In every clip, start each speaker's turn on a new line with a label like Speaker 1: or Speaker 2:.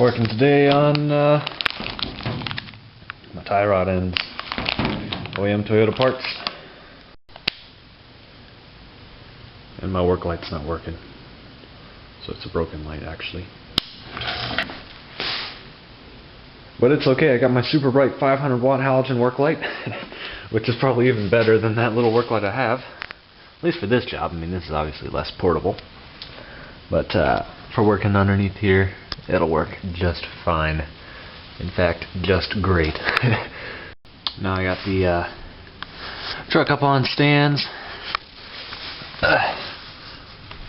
Speaker 1: Working today on my tie rod ends. OEM Toyota parts. And my work light's not working. So it's a broken light actually. But it's okay, I got my super bright 500 watt halogen work light, which is probably even better than that little work light I have. At least for this job. I mean, this is obviously less portable. But for working underneath here, it'll work just fine. In fact, just great. Now I got the truck up on stands.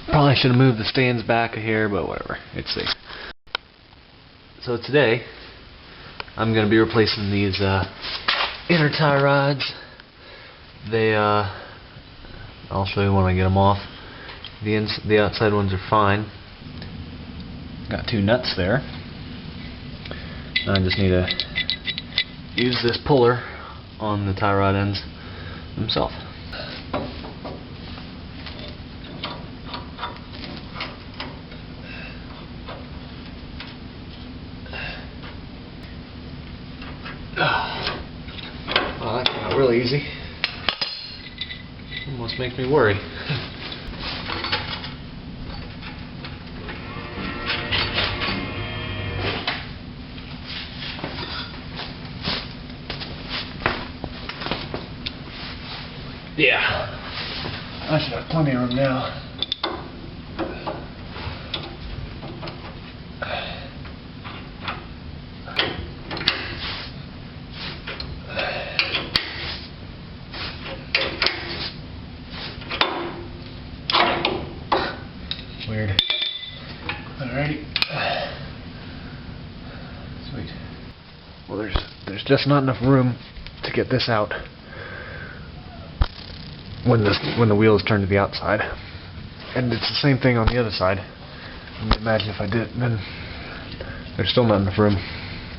Speaker 1: Probably should have moved the stands back here, but whatever. It's safe. So today, I'm going to be replacing these inner tie rods. They, I'll show you when I get them off. The outside ones are fine. Got two nuts there. Now I just need to use this puller on the tie rod ends themselves. Well, that came out really easy. Almost makes me worry. Yeah, I should have plenty of room now. Weird. Alrighty. Sweet. Well, there's just not enough room to get this out when the wheel is turned to the outside, and it's the same thing on the other side. Imagine if I did, then there's still not enough room,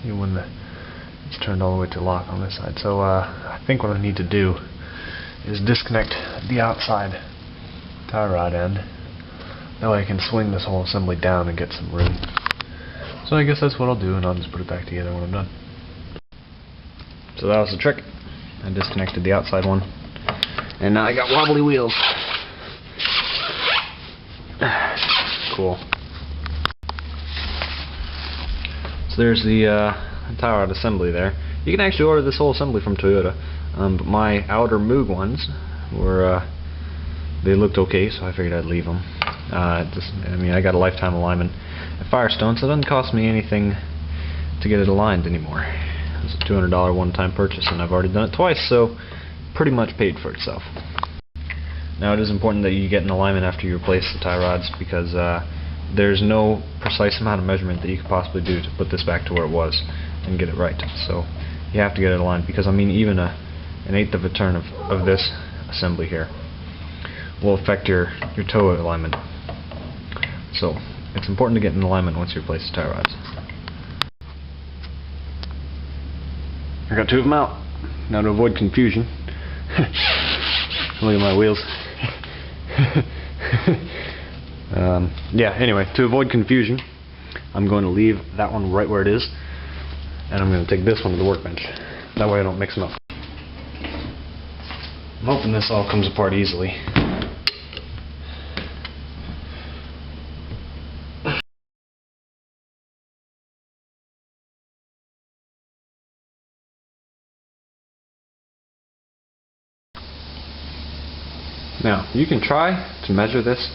Speaker 1: even when it's turned all the way to lock on this side. So I think what I need to do is disconnect the outside tie rod end. That way I can swing this whole assembly down and get some room. So I guess that's what I'll do, and I'll just put it back together when I'm done. So that was the trick. I disconnected the outside one, and now I got wobbly wheels. Cool. So there's the tie rod assembly there. You can actually order this whole assembly from Toyota, but my outer Moog ones were they looked okay, so I figured I'd leave them. I mean, I got a lifetime alignment at Firestone, so it doesn't cost me anything to get it aligned anymore. It's a $200 one-time purchase, and I've already done it twice, so pretty much paid for itself. Now, it is important that you get an alignment after you replace the tie rods, because there's no precise amount of measurement that you could possibly do to put this back to where it was and get it right. So you have to get it aligned, because I mean, even an eighth of a turn of this assembly here will affect your toe alignment. So it's important to get in alignment once you replace the tie rods. I got two of them out. Now, to avoid confusion, look at my wheels. Yeah, anyway, to avoid confusion, I'm going to leave that one right where it is, and I'm going to take this one to the workbench. That way I don't mix them up. I'm hoping this all comes apart easily. Now, you can try to measure this,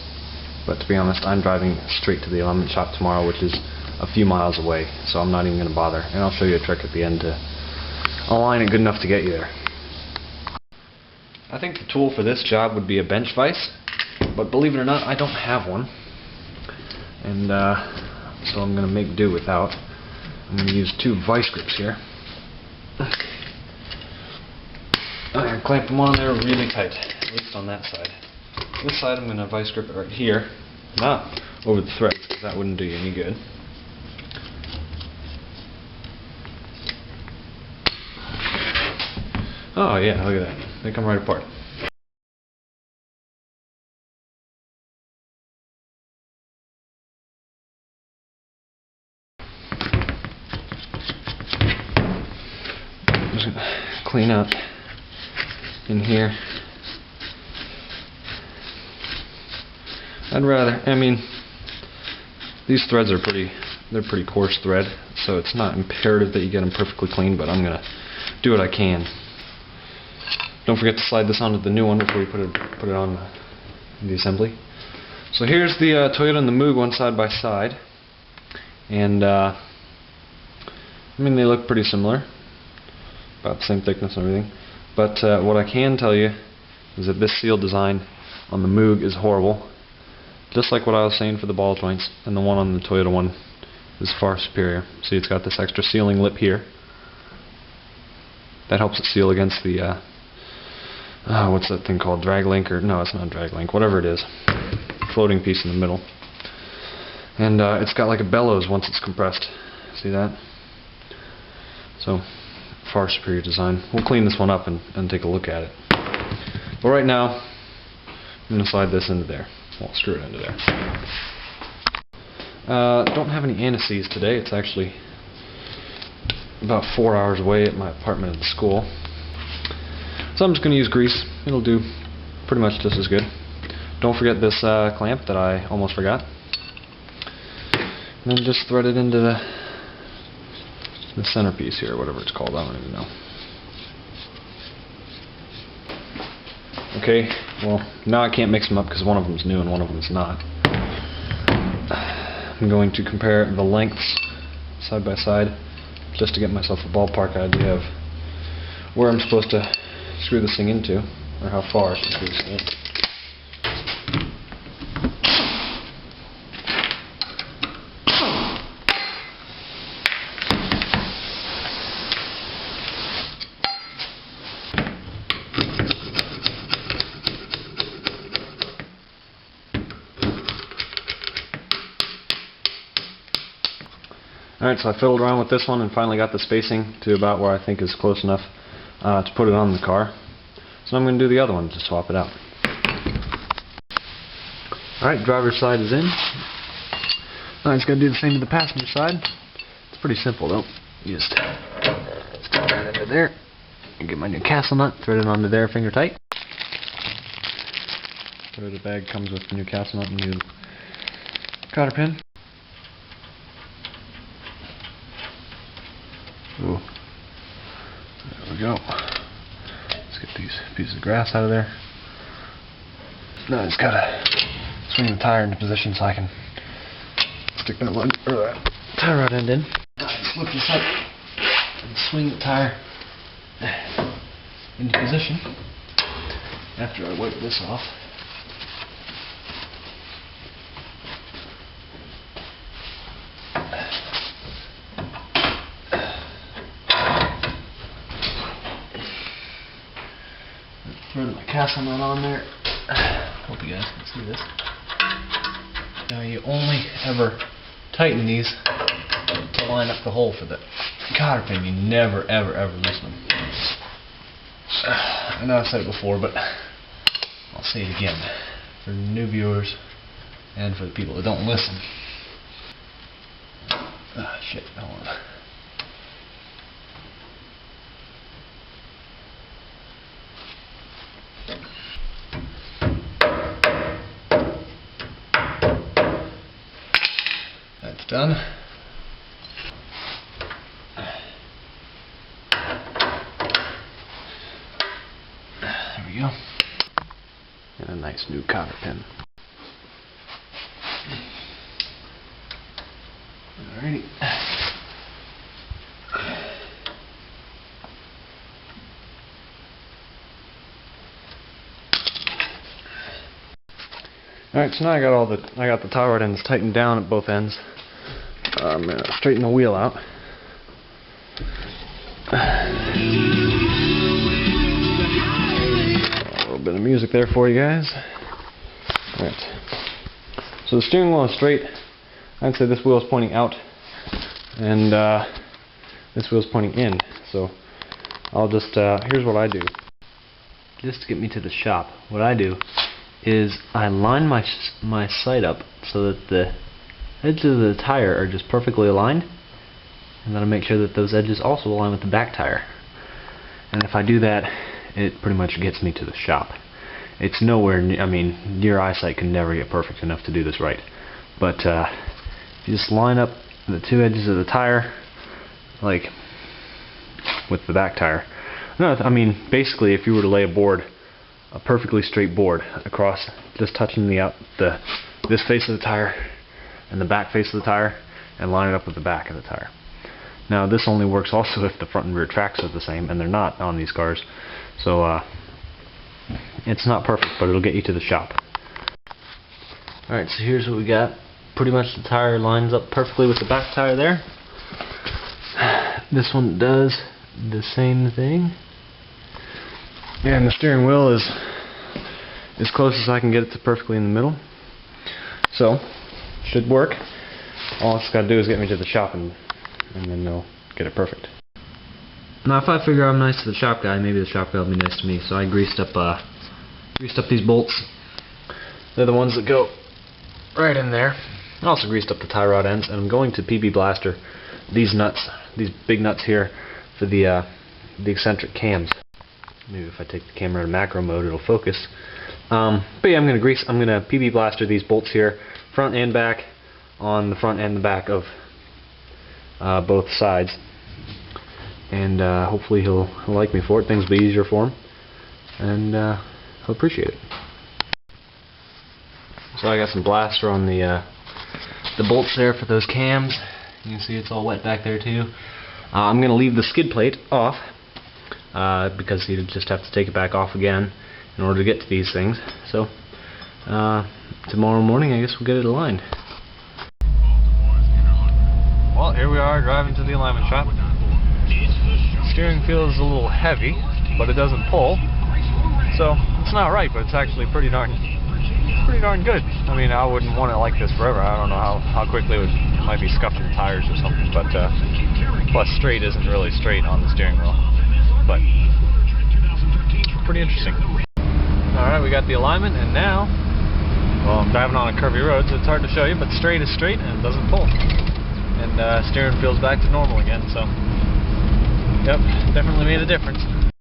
Speaker 1: but to be honest, I'm driving straight to the alignment shop tomorrow, which is a few miles away, so I'm not even going to bother. And I'll show you a trick at the end to align it good enough to get you there. I think the tool for this job would be a bench vise, but believe it or not, I don't have one. And so I'm going to make do without. I'm going to use two vice grips here. I'm going to clamp them on there really tight, at least on that side. This side I'm going to vice grip it right here, not over the threads, because that wouldn't do you any good. Oh yeah, look at that. They come right apart. clean out in here. I mean, these threads are pretty coarse thread, so it's not imperative that you get them perfectly clean, but I'm gonna do what I can. Don't forget to slide this onto the new one before you put it on the assembly. So here's the Toyota and the Moog one side by side, and I mean, they look pretty similar, about the same thickness and everything. But what I can tell you is that this seal design on the Moog is horrible. Just like what I was saying for the ball joints, and the one on the Toyota one is far superior. See, it's got this extra sealing lip here. That helps it seal against the, what's that thing called? Drag link? Or no, it's not drag link. Whatever it is. Floating piece in the middle. And it's got like a bellows once it's compressed. See that? So, far superior design. We'll clean this one up and take a look at it. But right now, I'm going to slide this into there. Well, screw it into there. Don't have any antices today. It's actually about 4 hours away at my apartment and school. So I'm just going to use grease. It'll do pretty much just as good. Don't forget this clamp that I almost forgot. And then just thread it into the centerpiece here, whatever it's called. I don't even know. Okay, well, now I can't mix them up because one of them's new and one of them's not. I'm going to compare the lengths side by side just to get myself a ballpark idea of where I'm supposed to screw this thing into, or how far I should screw this thing. Alright, so I fiddled around with this one and finally got the spacing to about where I think is close enough to put it on the car. So I'm going to do the other one to swap it out. Alright, driver's side is in. Now I just got to do the same to the passenger side. It's pretty simple though. You just stick it right under there and get my new castle nut, thread it onto there finger tight. So the bag comes with the new castle nut and new cotter pin. Ooh. There we go. Let's get these pieces of grass out of there. Now I just gotta swing the tire into position so I can stick that one or that tie rod end in. Just lift this up and swing the tire into position after I wipe this off. Throw my castle nut on there. Hope you guys can see this. Now you only ever tighten these to line up the hole for the cotter pin. You never ever loosen them. I know I've said it before, but I'll say it again for new viewers and for the people that don't listen. Ah, shit, hold on. That's done. There we go. And a nice new cotter pin. Alrighty. Alright, so now I got the tie rod ends tightened down at both ends. I'm going to straighten the wheel out. A little bit of music there for you guys. Alright. So the steering wheel is straight. I'd say this wheel is pointing out and this wheel is pointing in. So I'll just, here's what I do. Just to get me to the shop, what I do is I line my sight up so that the edges of the tire are just perfectly aligned, and then I make sure that those edges also align with the back tire. and if I do that, it pretty much gets me to the shop. It's nowhere near, I mean, your eyesight can never get perfect enough to do this right. But you just line up the two edges of the tire, like with the back tire. No, I mean, basically, if you were to lay a perfectly straight board across, just touching this face of the tire and the back face of the tire, and line it up with the back of the tire. Now, this only works also if the front and rear tracks are the same, and they're not on these cars. So it's not perfect, but it'll get you to the shop. Alright, so here's what we got. Pretty much the tire lines up perfectly with the back tire there. This one does the same thing. And the steering wheel is as close as I can get it to perfectly in the middle. So, should work. All it's got to do is get me to the shop, and then they'll get it perfect. Now, if I figure I'm nice to the shop guy, maybe the shop guy will be nice to me. So I greased up these bolts. They're the ones that go right in there. I also greased up the tie rod ends, and I'm going to PB Blaster these nuts, these big nuts here, for the eccentric cams. Maybe if I take the camera to macro mode, it'll focus. But yeah, I'm gonna PB Blaster these bolts here, front and back, on the front and the back of both sides, and hopefully he'll like me for it. Things will be easier for him, and he'll appreciate it. So I got some blaster on the bolts there for those cams. You can see it's all wet back there too. I'm gonna leave the skid plate off because you just have to take it back off again in order to get to these things. So tomorrow morning, I guess we'll get it aligned. Well, here we are driving to the alignment shop. Steering feels a little heavy, but it doesn't pull. So it's not right, but it's actually pretty darn good. I mean, I wouldn't want it like this forever. I don't know how quickly it might be scuffing the tires or something. But plus, straight isn't really straight on the steering wheel. But pretty interesting. All right, we got the alignment, and now, well, I'm driving on a curvy road, so it's hard to show you. But straight is straight, and it doesn't pull. And steering feels back to normal again. So, yep, definitely made a difference.